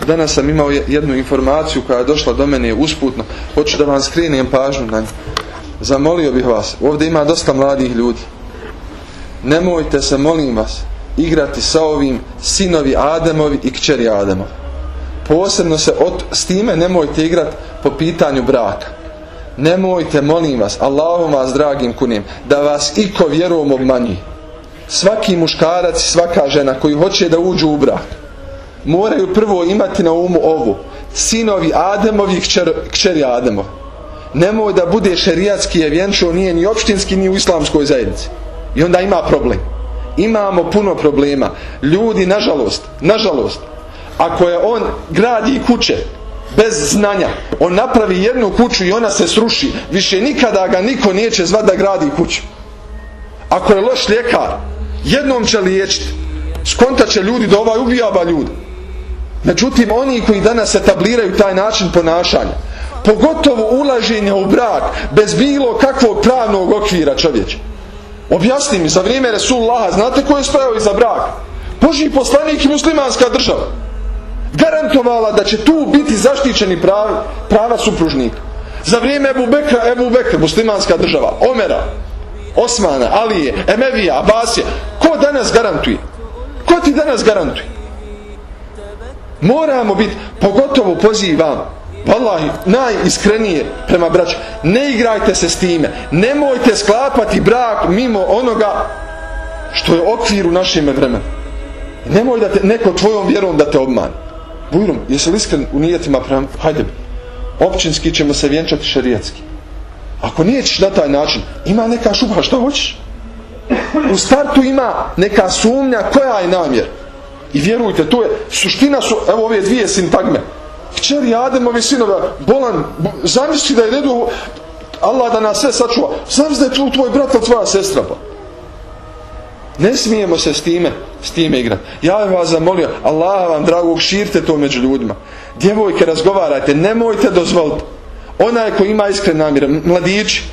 Danas sam imao jednu informaciju koja je došla do mene usputno. Hoću da vam skrenem pažnju na nju. Zamolio bih vas, ovdje ima dosta mladih ljudi. Nemojte se, molim vas, igrati sa ovim sinovi Ademovi i kćeri Ademovi. Posebno se s time nemojte igrati po pitanju braka. Nemojte, molim vas, Allahom vas dragim kunim, da vas iko vjerom obmanji. Svaki muškarac i svaka žena koji hoće da uđu u brak moraju prvo imati na umu ovu: sinovi Ademovi i kćeri Ademovi. Nemoj da bude šerijatski je vjenčao, nije ni opštinski ni u islamskoj zajednici. I onda ima problem. Imamo puno problema. Ljudi, nažalost, ako je on gradi kuće bez znanja, on napravi jednu kuću i ona se sruši, više nikada ga niko neće zvati da gradi kuću. Ako je loš ljekar, jednom će liječiti, skontat će ljudi da ovaj ubijava ljudi. Međutim, oni koji danas etabliraju taj način ponašanja, pogotovo ulaženje u brak bez bilo kakvog pravnog okvira, čovječe. Objasni mi, za vrijeme Resulullaha, znate ko je stojao iza braka? Božji poslanik i muslimanska država. Garantovala da će tu biti zaštićeni prava supružnika. Za vrijeme Ebu Bekra, muslimanska država, Omera, Osmana, Alije, Emevija, Abasija. Ko danas garantuje? Ko ti danas garantuje? Moramo biti, pogotovo pozivam, vallahi, najiskrenije prema braću, ne igrajte se s time. Nemojte sklapati brak mimo onoga što je okvir u našem vremenu. Nemoj da te neko tvojom vjerom da te obmani. Bujrum, jesi li iskren u nijetima prema, hajde, općinski ćemo se vjenčati šerijatski. Ako nećeš na taj način, ima neka šubha, šta hoćeš? U startu ima neka sumnja koja je namjer. I vjerujte, to je, suština su, evo ove dvije sintagme. Kćeri Ademovi sinova, bolan, zamisli da je redu, Allah da nas sve sačuva, zamisli da je tu tvoj brat ili tvoja sestra. Pa. Ne smijemo se s time igrati. Ja bih vas zamolio, Allah vam dragog, širite to među ljudima. Djevojke, razgovarajte, nemojte dozvoliti. Onaj ko ima iskren namjer, mladići,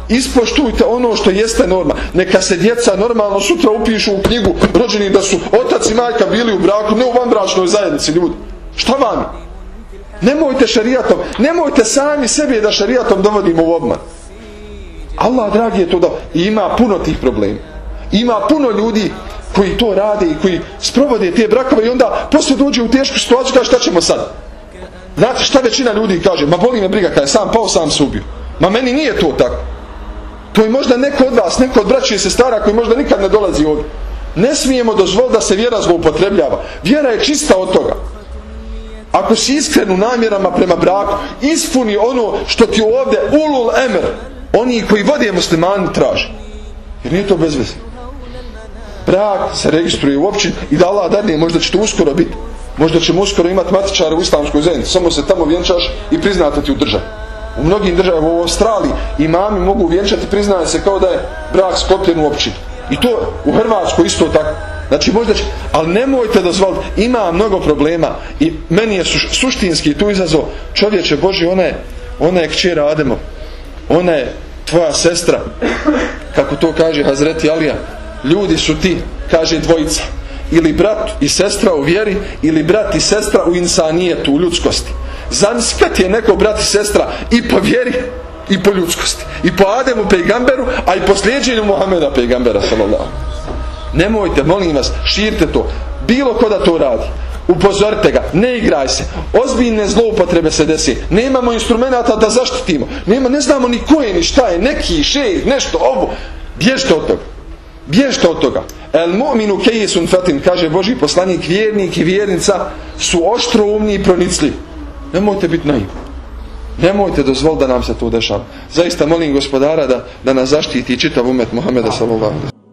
ispoštujte ono što jeste norma. Neka se djeca normalno sutra upišu u knjigu rođeni da su otac i majka bili u braku, ne u vanbračnoj zajednici, ljudi. Šta vam? Nemojte šerijatom, nemojte sami sebi da šerijatom dovodimo u obman. Allah dragi je to da ima puno tih problema. Ima puno ljudi koji to rade i koji sprovode te brakove i onda poslije dođe u tešku situaciju, kaže šta ćemo sad? Znate šta većina ljudi kaže? Ma boli me briga, kada je sam pao, sam se ubio. Ma meni nije to tako. To je možda neko od vas, neko od braće i sestara koji možda nikad ne dolazi ovdje. Ne smijemo dozvoliti da se vjera zloupotrebljava. Vjera je čista od toga. Ako si iskren u namjerama prema braku, ispuni ono što ti ovdje ulul emer, oni koji vode muslimani traže. Jer nije to bez veze. Brak se registruje u općini i da Allah dadne, možda će to uskoro biti. Možda ćemo uskoro imati matičare u islamskoj zajednici. Samo se tamo vjenčaš i priznate ti u državi. U mnogim državama, u Australiji, imami mogu vjenčati, priznaje se kao da je brak sklopljen u općini. I to u Hrvatskoj isto tako. Znači možda će, ali nemojte dozvoliti, ima mnogo problema i meni je suštinski tu izazov, čovječe Boži, ona je kćer Ademov, ona je tvoja sestra, kako to kaže Hazreti Alija, ljudi su ti, kaže dvojica, ili brat i sestra u vjeri, ili brat i sestra u insanijetu, u ljudskosti. Zamisli kad je neko brat i sestra i po vjeri i po ljudskosti, i po Ademu pejgamberu, a i po slijeđenju Muhameda pejgambera sallallahu. Nemojte, molim vas, širite to. Bilo ko da to radi, upozorite ga, ne igraj se. Ozbiljne zloupotrebe se desi. Nemamo instrumenta da zaštitimo. Ne znamo ni ko je, ni šta je, neki šejh, nešto, ovo. Bježite od toga. Bježite od toga. El mu'minu kejisun fatin, kaže Božji poslanik, vjernik i vjernica su oštroumni i pronicljivi. Nemojte biti naivni. Nemojte dozvoliti da nam se to dešava. Zaista molim Gospodara da nas zaštiti čitav umet Muhameda sallallahu alejhi ve sellem.